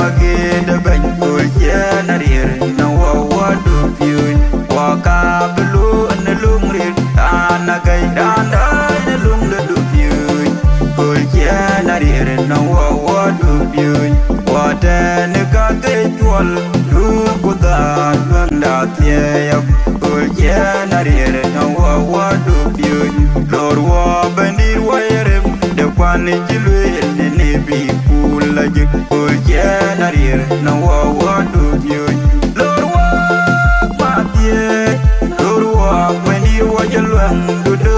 magin da ben kulje na rir na wa du piu wa ka blu na lung rir ana gai dan dai na lung da du piu kulje na rir na wa du piu wa da ne ka ke chwal du ku da nang da tie ya kulje na rir na wa du piu lor wa benir wa yerem de kwan jilwe ne bi kula je kulje na rir na wa du piu lor wa ma tie lor wa benir wa jalwan du du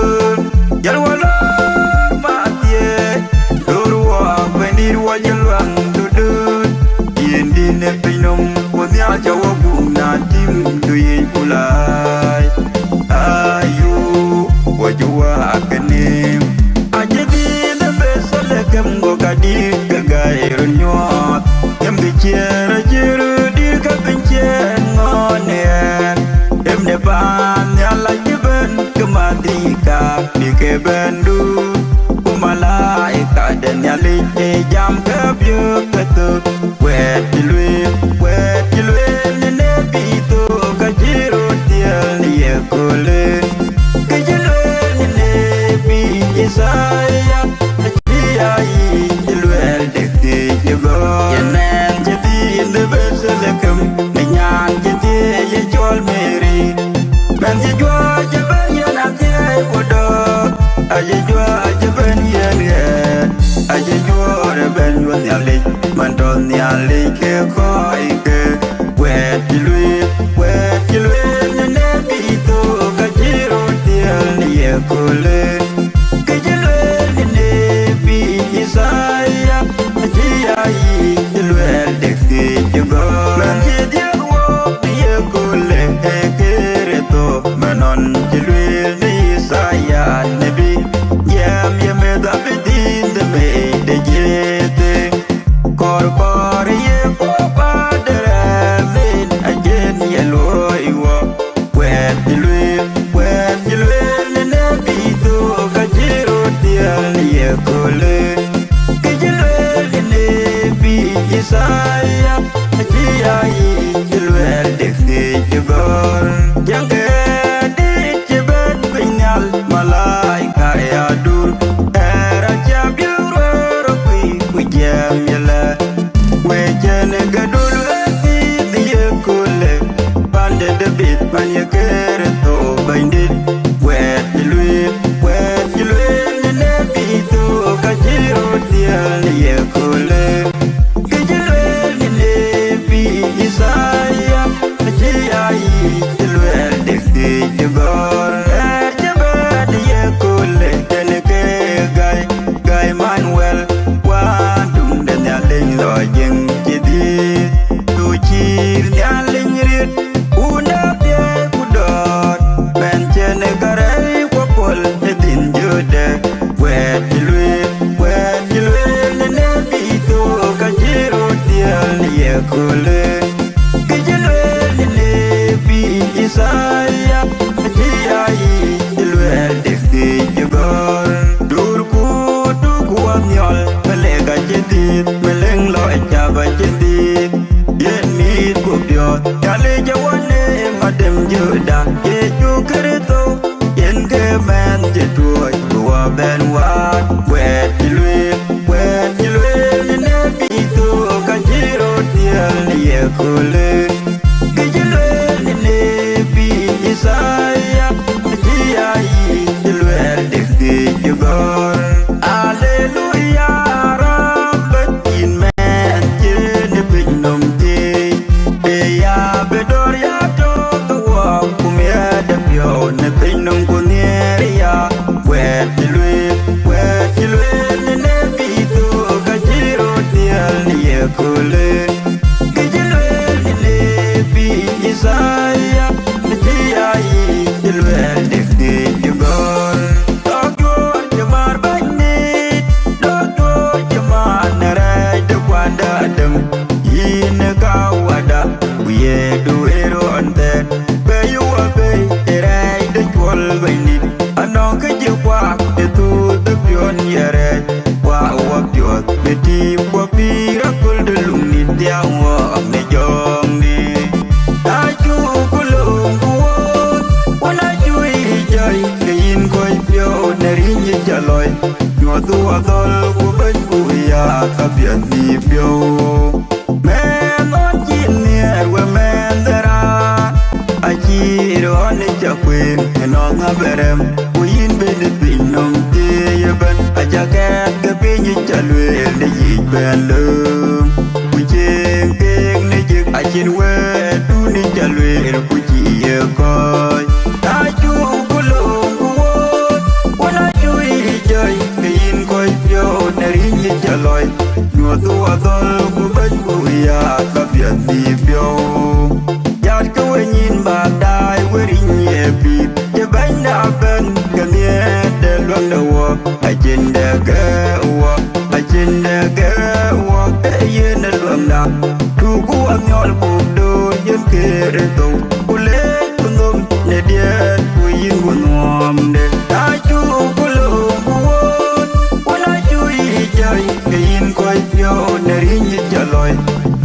jalwa la ma tie lor wa benir wa jalwan du du yindi ne pinom ko nya jawa bu na tim du yin kulai ayu wa juwa akanim ajedi ne besale kem go kadi gair nyot em bi chera jiru dir ka pinchen ngonen em ne ban ya la jiben kematika di ke bendu kumalaika dan ya li jam ke byu ketu wet dilwe ne bi to ka jiru tiel ni kule ke dilwe ne bi isaya ai dilwe de ti go yenen jeti ne besele kem ne nyan jeti ye chol meri ben ji jwa je ben yana ti kodo aje jwa je ben yana aje jwa re ben yon yale man don yale ke koi ke wet dilwe ne bi to ka jiro tiel ni kule ke dilwe ne bi isaya ji ai dilwe de ti go man ji dia wo bi kule ke reto manon dilwe ni isaya ne bi yam da bidin de me de jete kor ye ko padre min ajen ye loiwo wet dilwe ne bi to ka jiro tiel ye kule ke dilwe ne bi isaya ji ai dilwe de ti gor yang ke di jeben pinyal malaika ya dur era jabiru ro ku jam yala we jene gadul ti ye kule bande de bit man ye kere to bandit wet dilwe ne bi to ka jiro tiel ye kule ke dilwe ne bi isaya ji ai dilwe de ti gor jabad ye kule jene ke gai manuel wa dum de nyaleng lo jeng jidi tu chir nyaleng rit una pye kudot ben jene kare ko pol de din jude wet dilwe ne bi to ka jiro tiel ye kule ke dilwe ne bi isaya ji ai dilwe de ti gor dur ku nyol melega jidit meleng lo echaba jidit yen mit ku biot kale jawane madem juda ye jukerito yen ke men jetuoj tua ben wat wet dilwe ne bitu ka jiro tiel ye kule ke dilwe ne bi isaya ji ai dilwe de ti gor Hallelujah, Rabbatin men jene binom ti ya bedoria to wa kumya de bio ne binom kuneria wet dilwe ne bitu ka jiro tiel ye kule ke dilwe ne bi isaya ji ai dilwe de ti gor Adam yin kawada we do ero ante be you be erai de kwal baini anon ke je kwa de tu de pion yere wa wa piot be ti kwa pira kul de lungni loi nhua tua tol của bên kuya ta biển đi phiêu men on chín nia we men dera ai chi đó nên cho quên nó ngã berem quên bên bên nông tia bên ai cha cái bên như cha luyện để gì bên lương quên chén tiếng để chừng ai chín we tu nên cha luyện quên chỉ coi ta chú có lồng của nó chui chơi cái coi phiêu để như cha loi nhua tua tol của bên kuya ta biển đi phiêu giọt câu nhìn bạc đai với rinh nhẹ bịp cho bánh đã bên cần nhẹ để luôn đầu ai trên để ghé ai trên để ghé để yên để luôn đã thu cú ăn nhọn cuộc đôi yên kia để tụ cô lấy con tôm để điện cô yên của ngòm để ta chú cô lồng cô nói chui chơi cái yên quay phiêu để rinh như trả lời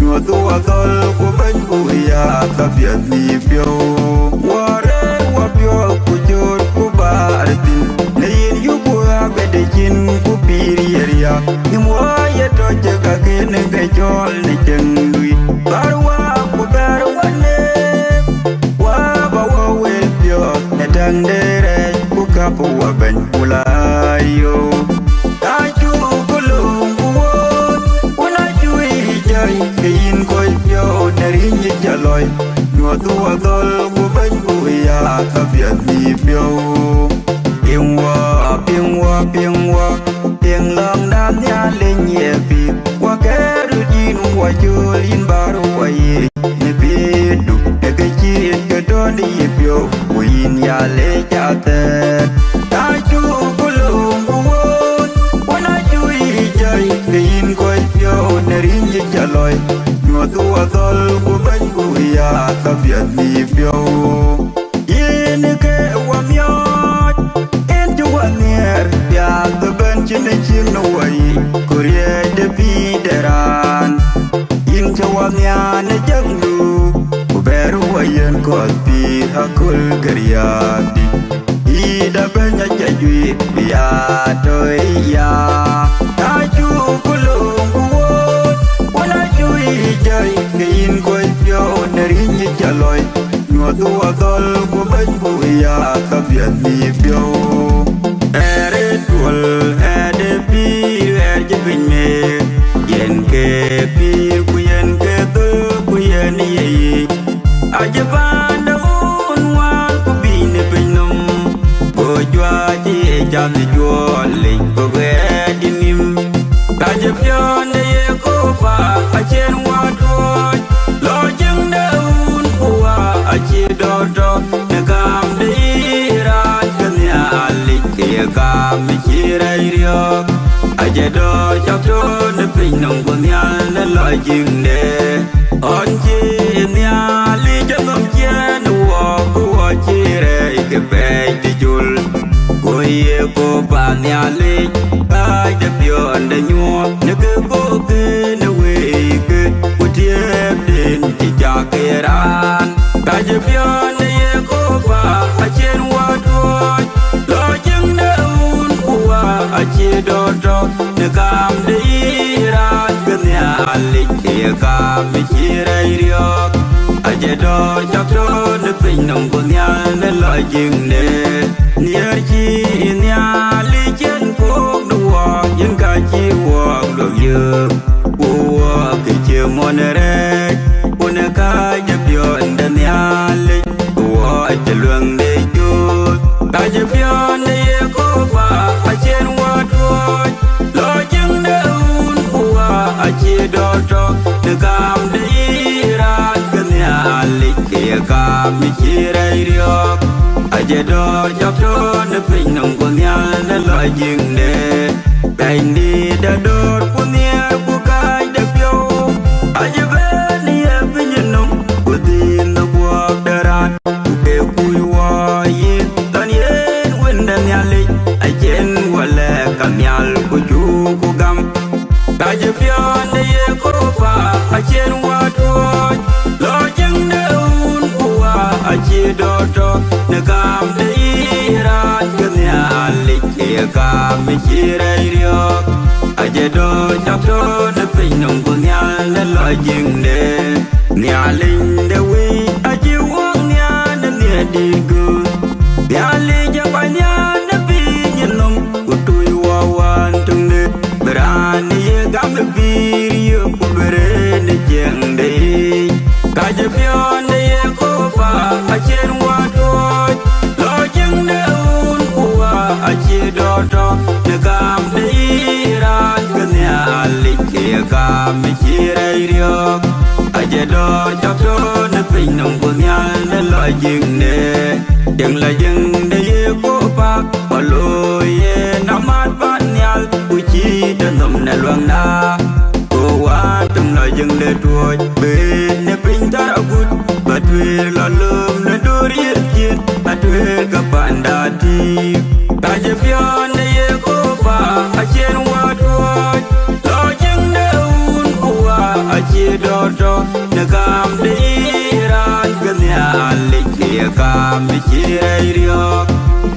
nhua tua tol của bên kuya ta biển đi phiêu ware wa phiêu của chốt của bà tin nên yêu của bé để chín của piriya nhưng mua ya cho chơi cả cái nên cái cho nên chân lui barwa của barwa ne wa bawa wel phiêu để đang để của kapu wa ben kulayo ta chú của lùng của nó chui chơi cái coi phiêu để như trả lời nhua tua tol của bên kuya ta biển đi phiêu tiếng lòng đam nhá lên nhẹ phim qua cái đôi chín qua chưa in bao quay ne biết đủ để cái chi cái đó đi phiêu quên ya lệ cha tết ta chú có lùng của nó chui chơi cái coi phiêu để như trả lời nhua tua tol của bên kuya ta biển đi phiêu yên cái wam yot en chu anier ya ta bên trên chiên nuôi korea de pi deran in chu ania ne jang lu beru ayen ko pi hakul gariadi ida banya chajui ya doi ya ta chu kulung wana chui chơi cái coi phiêu để như trả lời nhua tua tol của bên kuya ta biển đi phiêu ere tuol ede pi er bình mê yen ke pi kuyen ke tu kuyen ye aja bandun wan ku bin bin num bo jwa ji jam jwa le ko ge dinim aja pion de ko pa achen wa tu lo jeng daun kuwa achi do do ne kam de ra kan ya ali ke kam chi rai rio aja do chok do ne pin nong ko nya ne lo jing de on chi nya li cho nom che no wo ko chi rai ke pe ti jul ko ye ko pa nya li ai de pion de nyu ne ke ne we ke ko tie den ti ja ke ran ka je pion de ye ko pa a chen wa do lo jing de un wa a chi do do ne kam de ra ke nya li ke kam chi rai rio a je do chok do ne pin nong ko nya ne lo jing de nier chi nya li chen ko do yin ka chi wa do ye wa ke che mon re un ka je pion de nya li wa che luang de ju ka je pion de ye ko pa a chen wa do lo jing de un wa a chi do do ne kam de ra ke nya li ke kam chi rai rio aja do chok do ne pin nong ko nya ne lo jing de kai ni da do ku nia ku kai de pyo aja be ni e pin nong ku din no bo daran ku ke ku wa yi tan yen wen da nya li a chen wala kam yal ku ju ku gam ka je pyo ne ye ko pa a chen wa do lo jing de un ku wa a chi do do ne kam de ra ke nya li ke ca mi chi rai riok aje do chak do na pin nong ko nya na lo jing de nya ling de wi aje wong nya na nya di gu nya li ja pa nya na pi nyen nong ku tu wa wan tung de berani ye gam de bi yo ku bere de jeng de ka je pion de ye ko pa aje wa do lo jing de un ku wa aje do do de gam de ran ke nya li ke gam mi chi rai riok aje do chak do na pin nong ku nya na lo jing de jeng la jeng de ye ko pa pa lo ye na mat ban nyal ku chi de nom na luang na ko wa tum la jeng de tuoj be ne pin ta gut ba twe la lum na do ri chin a twe ka pan da ti ka je pion de ye ko pa a chen wa tuoj lo jeng de un ku wa a chi do do na gam de ran ka nya li ke ka mi chi rai riok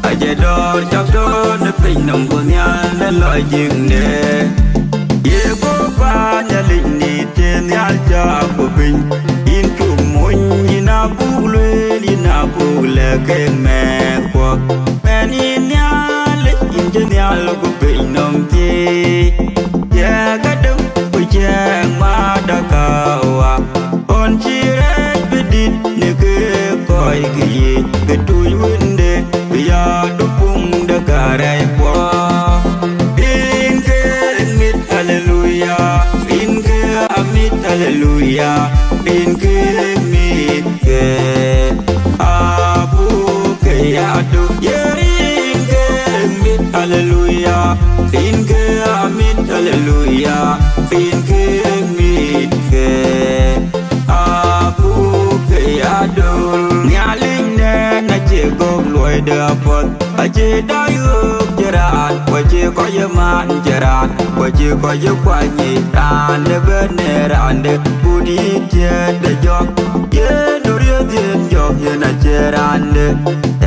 aje do chak do na pin nong ko nya na lo jing de ye ko pa nya ling ni te nya cha ko pin in chu mon ni na bu le ni na bu le ke me ko me ni nya le in je nya lo ko pin nong ti ya ka dum ko je ma da ka wa on chi re bi dit ne ke ko ke ye ke tu yun de ya du pung da ka rai kwa in ke mit hallelujah in ke amit hallelujah in ke mit ke abu ke ya du ye in ke mit hallelujah in ke amit hallelujah in ke mit ke abu ke ya du nya ling ne na che gom loi de pot aje da yu jeran kwa che ko ye man jeran kwa che ko ye kwa ni ran de ben ne ran de bu di che de jok ye do ye din jok ye na che ran de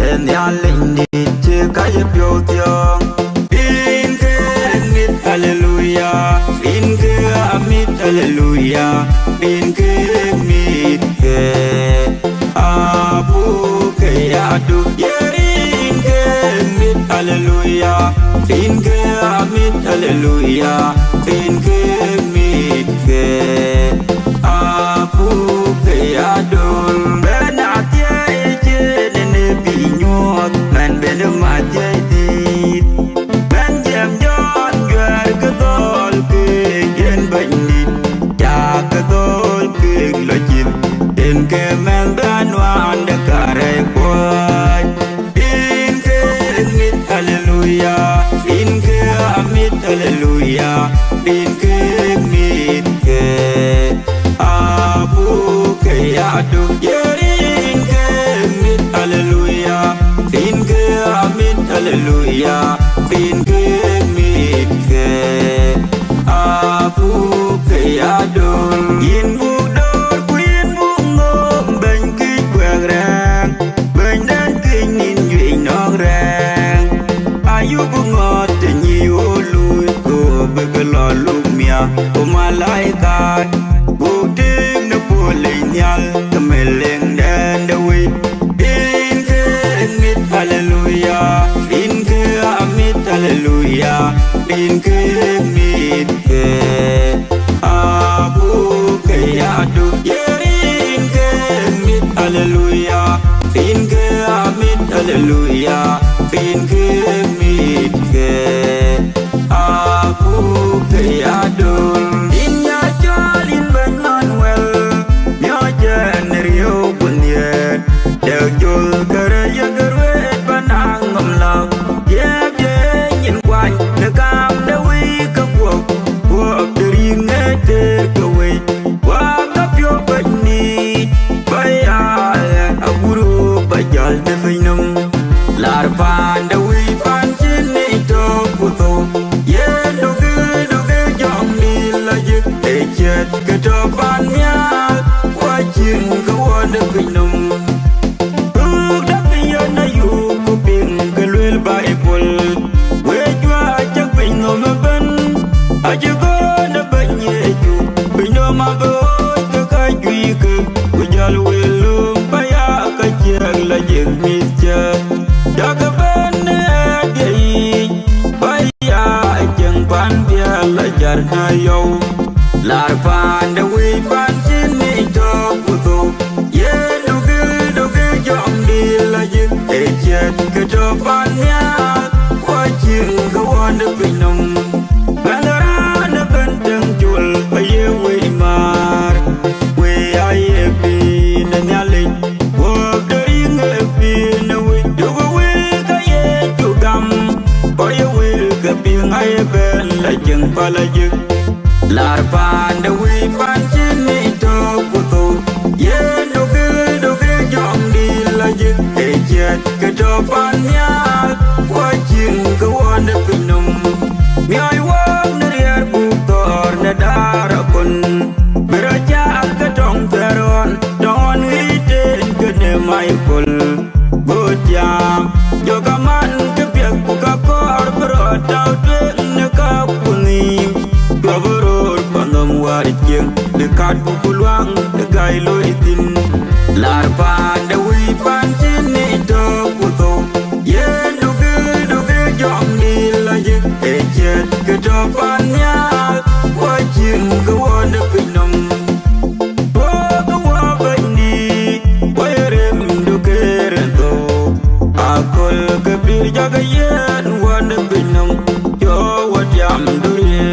en ya ling di che ka ye pyo tyong in ke mit hallelujah in ke amit hallelujah in ke mit ke abu ke ya du ye in ke mit hallelujah in ke amit hallelujah in ke mit ke abu ke ya du ben atia e che ne bi nyot men ben ma je di ben jem jon gwer ke dol ke yen ben ni ya ke dol ke lo jin in ke men dan wan de kare ko in ke mit hallelujah in ke amit hallelujah in ke mit ke abu ke ya du ye in ke mit hallelujah in ke amit hallelujah in ke mit ke abu ke ya du in bu dor queen bu ngom ben ki quang rang ben dan kinh in duy non rang ayu bu ngot te ni o lui ko be ka lo lu mia o malaika bu ting na bu le nyal ka me leng dan de wi in ke mit hallelujah in ke amit hallelujah in ke mit ke abu ke ya du ye in ke mit hallelujah in ke amit hallelujah in ke mit ke abu ke ya du in ya chol in ben manuel ya jen rio bunye de jul kare ya garwe banang ngam la ye ye yin kwai na kam de wi ka wo de ring ne te ka we wa ka pyo ben ni ba ya aguru ba jal de finum lar pan de wi pan chin ni to ku to ye do ge jong ni la ye te chet ka to pan ya wa chin ka wo de finum da pi yo na yu ku pin ka lwel ba e pol we yar na yo lar pan de wi pan chin ni to puto ye do ge jom di la ji e chet ke to pan ya kwa chin ko won de pinum bandara na ben teng chul pa ye wi mar we ai e pi na nya le wo de ring e pi na wi do we ka ye chu gam pa ye wi ka pi ngai ben la jeng pa la ji lar pan de wi pan chin ni to puto ye do ge jom di la ji e chet ke to pan ya kwa chin ko won de pinum mi ai wo na rier bu tor na dara kun beraja ka tong teron don ite ke ne mai kul butya yo kaman ke pek ku ka kor bro tau te ne ka puni kaburur pandam warit king dekat ku puluang de gai lo itin lar pan de wi pan chin ni to puto ye do ge jom ni la ye e chet ke to pan ya kwa chin ko won de pinum wo ko wa ban ni wa rem do ke rento akol ke bir jaga yen won de pinum yo wat yam dure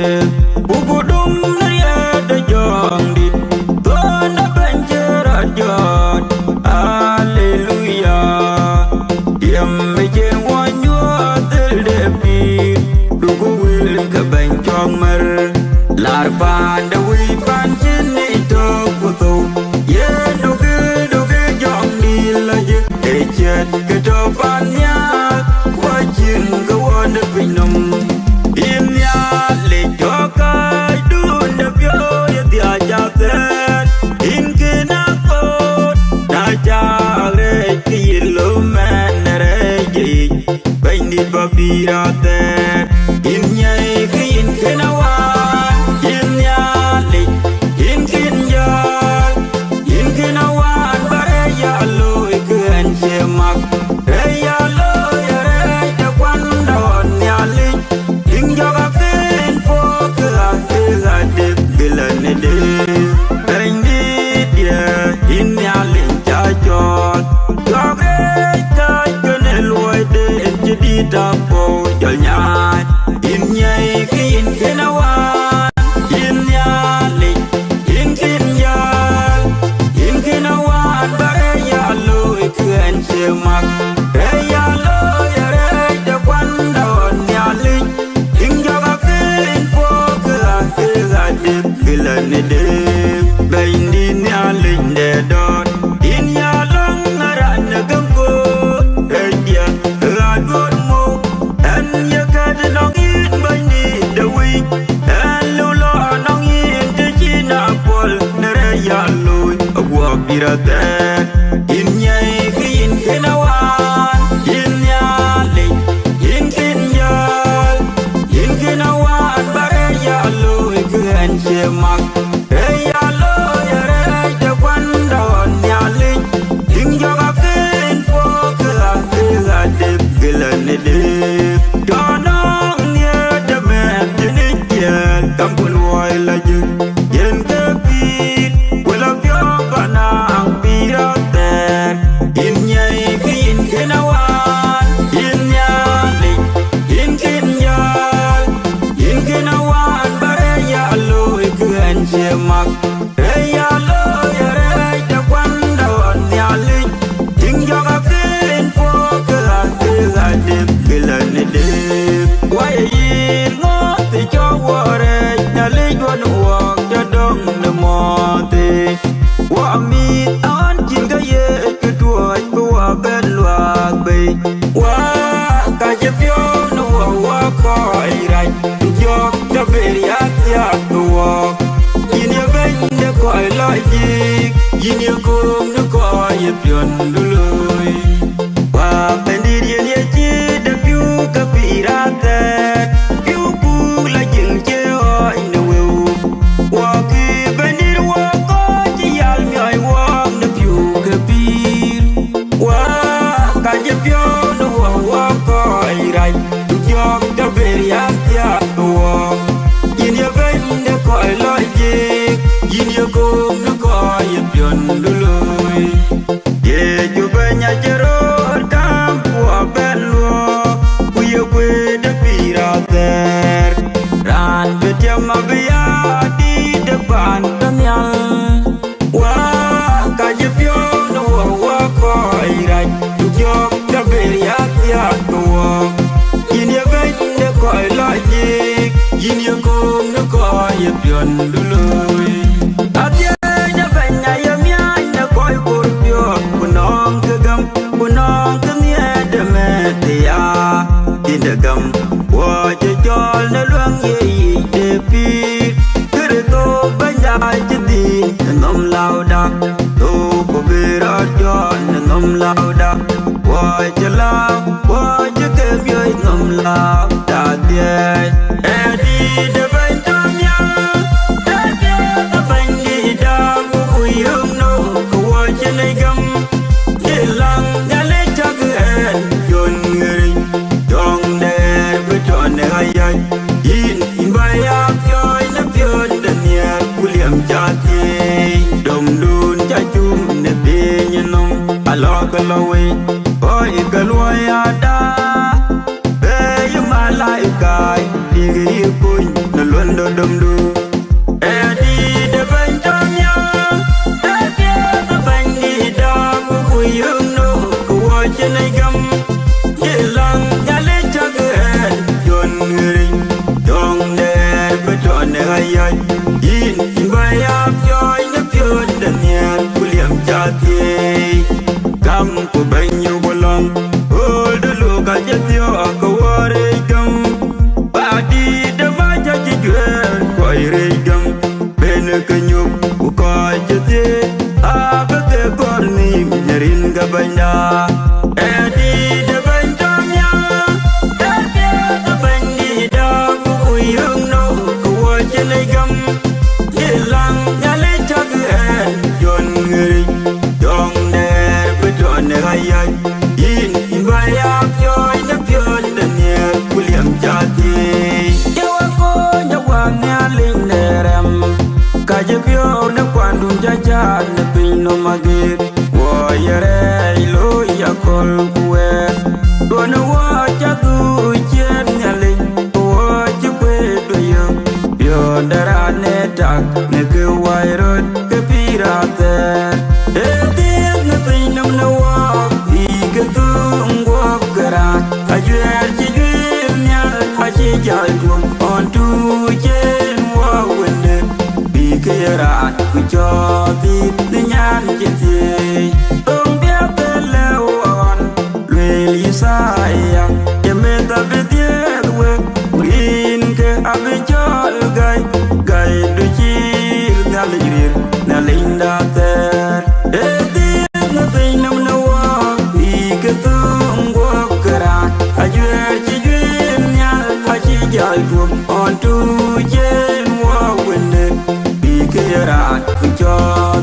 bu dum ya de jong di to na ben jera jot hallelujah yam me jen won yo del de pi du ko wil ka ben chong mer lar pan de wi pan chin ni to puto ye do ge jong di la ye e chet ke to pan ya kwa chin ko won de pinum in ya le jo ka du de pyo ye dia ja ten in ke na ko na ja le ki lo man re ji ben di babira ten in nyai ki in ke na wa in ya le in kin ya in ke na wa bare ya lo ke an che mak re ya lo ya re de kwan don ya le in jo ga ken fo ke ga de bilan de ben di dia in ya le ja jot jo ge ta ke ne loi de ji di ta po jol nya in nyai ki in ke na wa in ya le in kin ya in ke na wa bare ya lo ke an che mak re ya lo ya re de kwan don ya le in jo ga ken fo ke ga de bilan de ben di ya le de dot in ya long ran gam ko re ya ga dot mo an ya ka de long in ben di de wi an lo lo nong in de chi na pol ne re ya lo agwa pirate in nyai ki in ke na wa in ya le in kin ya in ke na wa bare ya lo ke an che mak re ya lo ya re de kwan don ya le in jo ga ken fo ke ga de bilan de jo nong ne de me de ni ya kam pun wai la ju yen ke pi wala pyo bana ang pirate in nyai ki in ke na wa in ya le in kin ya in ke na wa bare ya lo ke an che mak re ya lo ya re de kwan don ya le in jo ga ken fo ke ga de bilan de wa yin ngo te cho wa re na le jon wa ja dong ne mo te wa mi an jin ga ye ke tuoi ko wa ben lwa be wa ka je pyo no wa ko ai rai jo da be ya ya to wa yin ye ben de ko ai la ji yin ye ko no ko ai pion du lui wa ben di ye ji de pyu ka pirate pyu ku la jing che oi no wa ki ben di wa ko ji yal mi ai wa de pyu ka pir wa ka je pyo no wa ko ai rai jo da be ya to wa yin ye ben pion dului ye ju banya jero kam wa bello kuye kwe de pirater ran betiam abia di depan tanyal wa ka je pion wa ko irai tu yo da beria ya to yin ye ben de ko logic yin ye ko no ko ye pion dului atia ja banya ye mia ne ko ko pio kunong ke gam kunong ke mie de me dia yin de gam wa je jol ne luang ye de pi kre to banya je din nom lao da to ko bira jo ne nom lao da wa je lao wa je ke mie nom lao da dia e di de ben tam ya de ke ta ben di da ku yung no ko wa je ne gam ye lang ya le cha ke en yon ngri dong de be ton ne ai ai yin ba ya pyo ne pyo de nia ku liam cha ti dom dun cha chum ne be nye nom alo ko lo we oi ka lo ya da be yu ma lai kai di gi kun ne lon do dom du e di de ben tom ya de ke ta ben di da ku yung no ku wa che nei gam ye lang ya le cha ge yon ngri dong de be to ne ai ai yin ba ya pyo ne pyo de nia ku liam cha ti gam ku ben yu bolong ol de lo ka je tyo ko wa re gam ba di de ba ja ji ge ko re gam ben ke nyu ku ko je ti a be ke kor ni nerin ga banda e di de ben tom ya de ke ta ben di da ku yung no ku wa je le gam ye lang ya le cha ge yon ngri dong de be to ne ai ai yin ba ya pyo ne pyo de ne ku liam cha ti ye wa ko ya wa ne ling ne ram ka je pyo ne kwan dun ja ja ne pin no magir wo ye re lo ya kol ku we do ne wa cha tu chen ne ling wo ji kwe do yo pyo dara ne tak ne ke wa ro ke pira te e ti ne pin no ne wa i ke tu ngo kara a yer ji nya a ji ja tu on tu chen wa wende bi ke ra ku cho ti ne nyan ji ti tong bia te le on le li sa ya ye me ta be tie we win ke a be cho gai gai du chi na le rir na linda te e ti ne pe nam na wa bi ke tu ngo kara a yer ji nya a ji ja tu on tu chen wa wende bi ke ra ku cho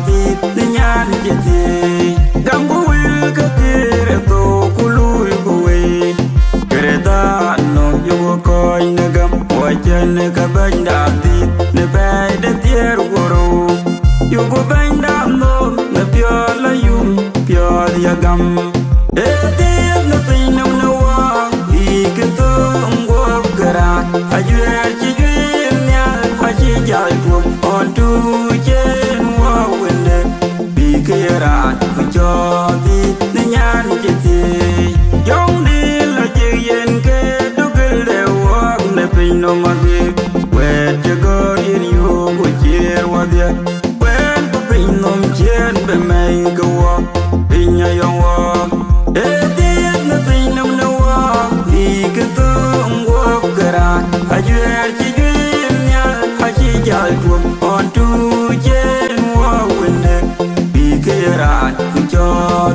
ti ne nyan ji ti gam bu wil ke re to ku lu ku we kre da no yo ko ne gam wa chen ka ban da ti ne ba de tier woro yo go ban da no ne pyo la yum pyo ya gam e ti ne pe no no wa i ke to ngo kara a yer ji nya a ji ja tu on tu chen wa wende bi ke ra ku cho ti ne nyan ji ti yong di la ji yen ke du ke le wa ne pe no ma bi we je go yin yu ku chier wa dia wen ku pe nom chen be mai go wa pin ya yong wa e ti ne pe nom no wa i ke tu ngo kara a yer ji nya a ji ja tu on tu chen wa wende bi ke ra ku cho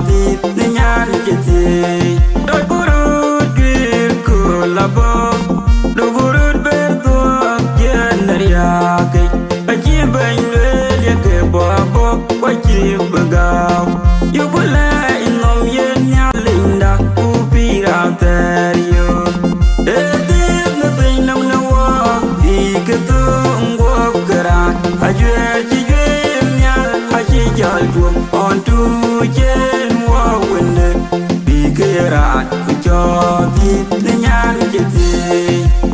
ti ne nyan ji ti doi buru gir ku la bo do buru ber tu yen ria ke a ji ben le ye ke bo bo wa ji ba ga yu bu la in no ni nyan chi ti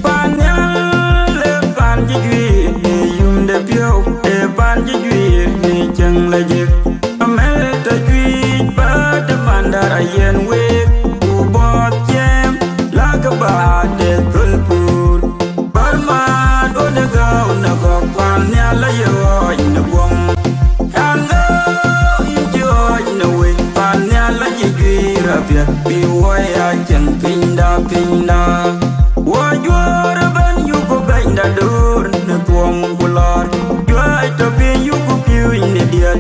pan nyal le pan chi dwi ni yum de pyo e pan chi dwi ni chang la je amel ta dwi ba de mandara yen we u bot jem la ka ba de tulpur barma do ne ga na go pan nyal la yo in bom kanga in jo in we pan nyal la ji dwi ra pya bi wa ya chang pinda wa juara ban yu ko gainda dur ne tuom bular juai to bin yu ko piu in dia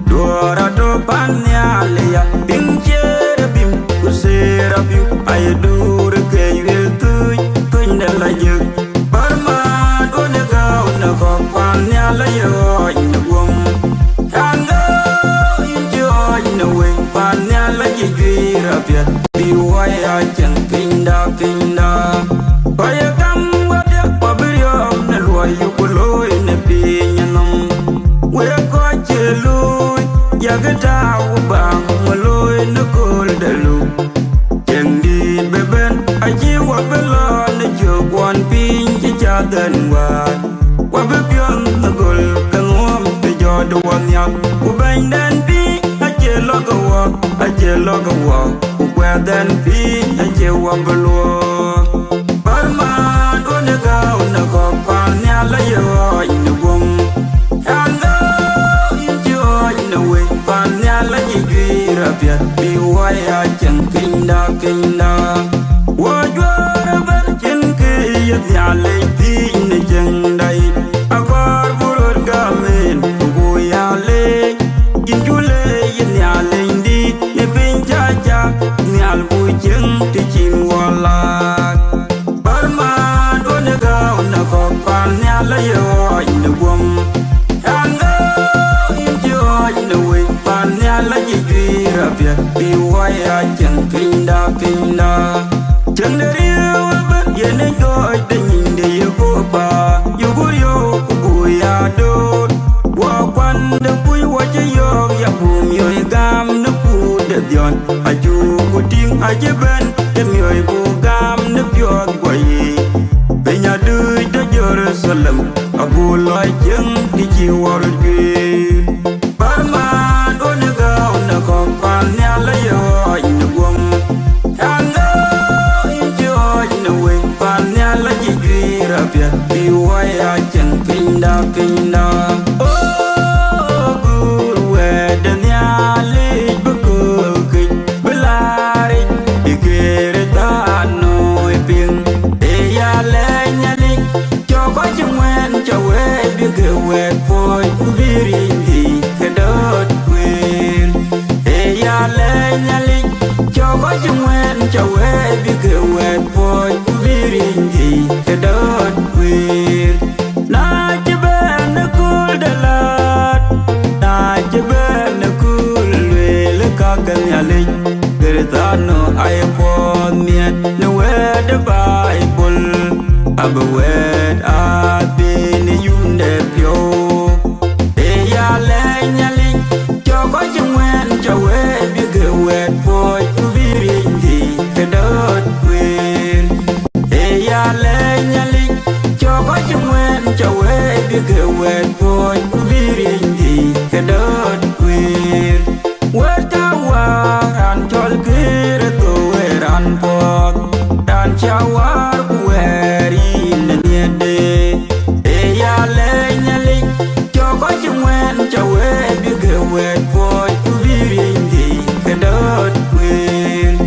dora to pan nyal ya bin chere bim ku sera bim ay dur ke wil tu ne la yu barma do ne ga na ko pan nyal yo in bom kanga in jo in we pan nyal ji gi ra pya bi wa ya chang pinda Kaya kam wada pabiriyom na luwa yukuloy na pinyanam Wea ko cheluy yagata wabang maloy na kuldalu Jengdi beben aji wabela na jogwan pinchi chadan wad Wabibyon na gul kangwam pe jodowan yak Ubaindan pi aje logawa Ukwadan pi aje wabelwa Barma do ne ga na ko pan nyal yo in bom kanga in jo in we pan nyal ji gi ra pya bi wa ya chang kinda wa jwara ban chen ke ya nyal ti ne jeng dai agar burur ga men bu ya le in jule yin nyal ndi ne bin ja nyal bu jeng ti chin wala la yo in bom kanga in jo in we pan la ji gi ra pya bi wa ya chang kinda chang de riu ba ye ne go de nin de yo ko pa yo go yo ku ya do wa kwan de pui wa je yo ya bum yo gam na pu de dion aju ku ting a je ben de mi bu gam na pyo kwa yi Benya du de Jerusalem Abu loy jeng di jiwar gi Barma do ne ga na ko pan nyala yo in bom kanga in jo in we pan nyala ji gi ra pya bi wa ya chang pinda oh gur we de nyale bu ku ki belari digere ta no ping e ya le Choco chungwen chawe bige wet boy birindi kedot queen e ya le nyali Choco chungwen chawe bige wet boy birindi kedot queen na jiben kul dalat na jiben kul le ka kan nyali gertano iPhone miet no wed bible Abba wed abin yum de pyo e ya le nyali choco chungwen chawe bige wed boy birindi kedot queen e ya le nyali choco chungwen chawe bige wed boy birindi kedot queen wed kawaran chol kire to weran pot dan chawar weri chawe bige wet boy birindi kedot queen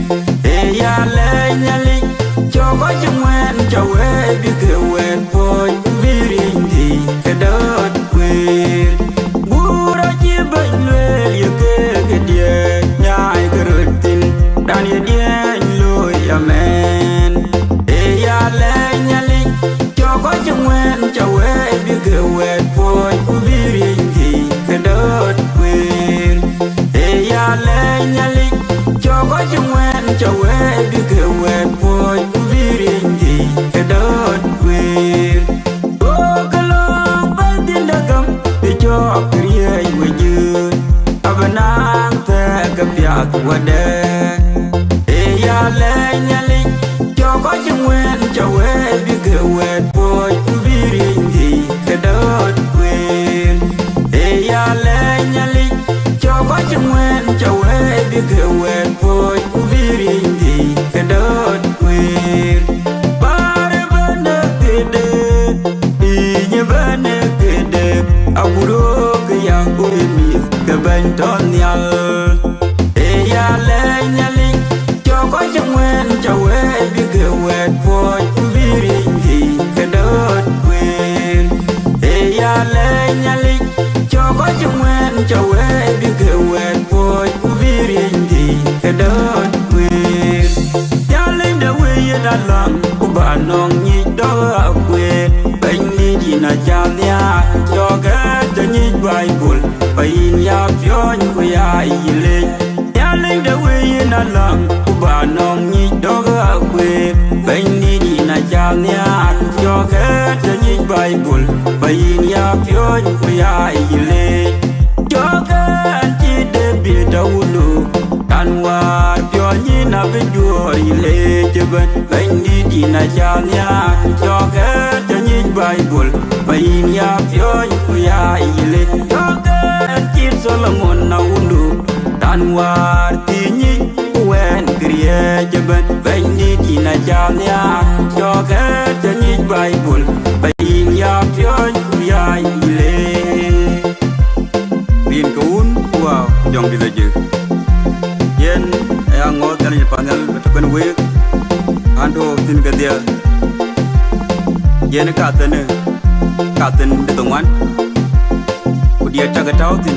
e ya le nyali choco chungwen chawe bige wet boy birindi kedot queen bura chi ben le ye ke die nyai kerutin dan ye die lo ya men e ya le nyali choco chungwen chawe bige wet boy birindi kedot queen e ya le nyali choco chungwen chawe bige wet boy birindi kedot queen o kalong bandin dagam e chok kriye we ju abana te kapya wade e ya le nyali yile ya linh da we na lang ku ba nong ni doga we ben ni di na cha nya yo ke ta ni bible bayin ya pyo ku ya yile yo ke ti de bi da wulu kan wa pyo ni na be ju yile je ben ni di na cha nya yo ke ta ni bible bayin ya pyo ku ya yile yo ke ti Solomon na wulu dan war ti ni wen kriye je ben ni di na cha nya yo ke ta ni bible bayin ya pyo ku ya yile bin kun wow jong di leje yen yang ngot kan panel betul we ando tin ke dia yen ka ten de tongwan ku dia ta ga tau tin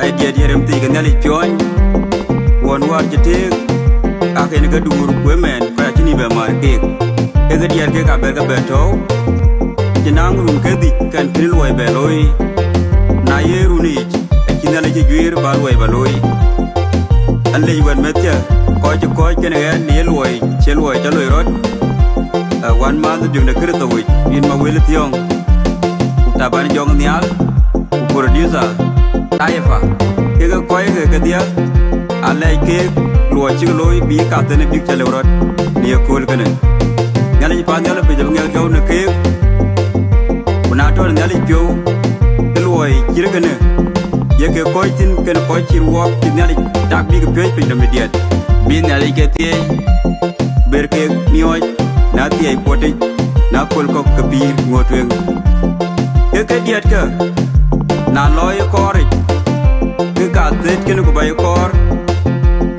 ai dia rem ti kan ali pion won war jete ka ke ne ga dur ku men ka chini be mar ke ga dia ke ka be to jinang run ke di kan tril wai be loi na ye runi kina le juir ba loi ba loi an le wan metia ko ke ne ni loi che loi cha loi rot wan ma du jung de kre to wi in ma wel tiong ta ban jong nial producer taifa ke ga ko ke dia ale ke loi chi loi bi ka te ne bi cha le rot ni ko le ne ngale pa ngale pe jong ngel ka ne ke kuna to ngale pyo ke loi chi re ne ye ke ko tin ke ko chi wo ki ngale tak bi ke pe pe de mediat bi ngale ke tie ber ke ni oi na ti ai pote na kol ko kabir ngotwen ke diat ke na loy kori ke ka tet ke ko bay kor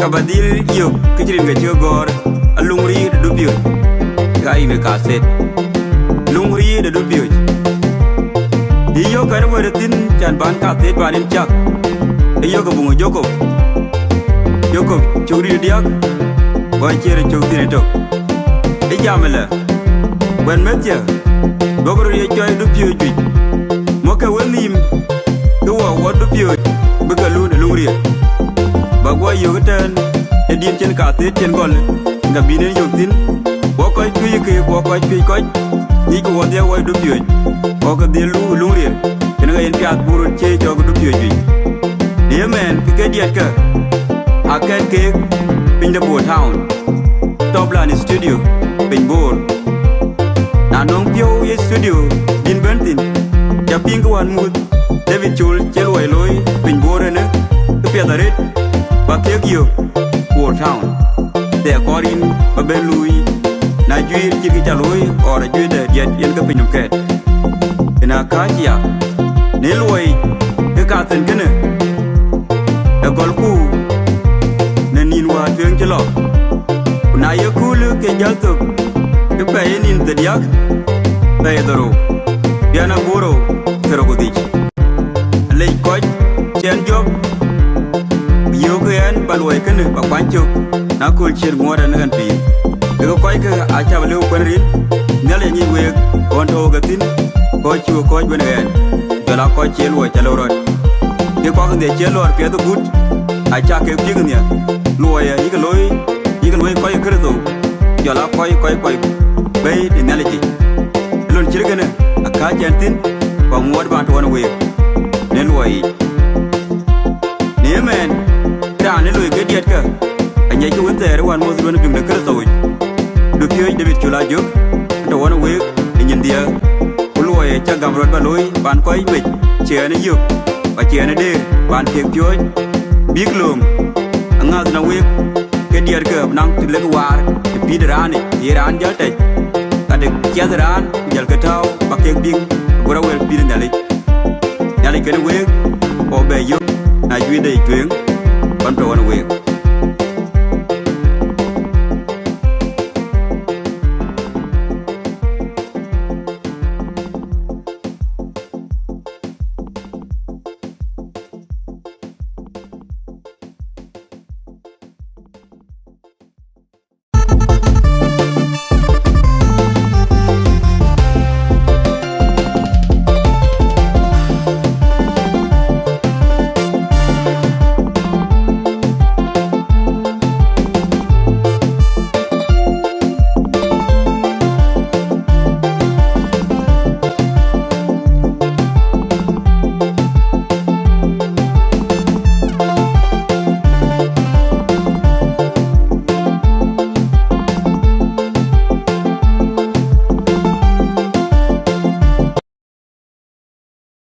ka badil yo ke jirin ke jogor alungri du bio ga ine ka set lungri du bio di yo ka no tin chan ban ka tet banin chak yo ko bungo joko churi diak boy chere churi to jamela wen metia gogoro ye joy du pio ju mo ka wenim du wo du pio be ka lu ne lungri ba go yo gatan e din chen ka te chen gol nga bine yo tin bo ko tu ye ke bo ko tu ko ni ko wo dia wo du pio ko ka de lu lungri ken ga yen piat buru che jo du pio ju ye men ke diat ka akan ke pin de bo town top line studio Bình Bồn na nong pio ye studio din bentin ja ping wan mut David Chul cheloi loi Bình Bồn ne ke pia daret ba ke gyo Bồn town de korin ba ben lui na juir chi ki ja loi ora juir de yet yen ke pinum ket ina ka ya ne loi ke ka ten kene da gol ku ne nin wa twen chelo na ye kulu ke jalto ke payin te diak pedro diana boro pero godich le ko chen job yo ke an balwai kene ba kwancho na kul chir ngora na kan pi ke ko ke a cha le ko rin ngale ni we on to gatin ko chu ko ben gen jala ko chel wo chalo rot ke ko ke chelo pe to gut a cha ke pignya loya igaloi ko ye kredo jala ko bay de nalaji lon chirgana aka jantin ba ngod ba to we ne loyi ne men ta ne loyi ke diet ka anya ki wonte re wan mo zubana bim de kredo do pio David Chula jok to wona we nyin dia loyi cha gamrot ba loyi ban ko me che ne yu ba che ne de ban ke pio big lum anga na we ke diar ke nang tilen war pidrani iran jalte kade kiadran jal ke taw bakke bing gora wel pidin dali ken we obe yo na juide twen ban to wan we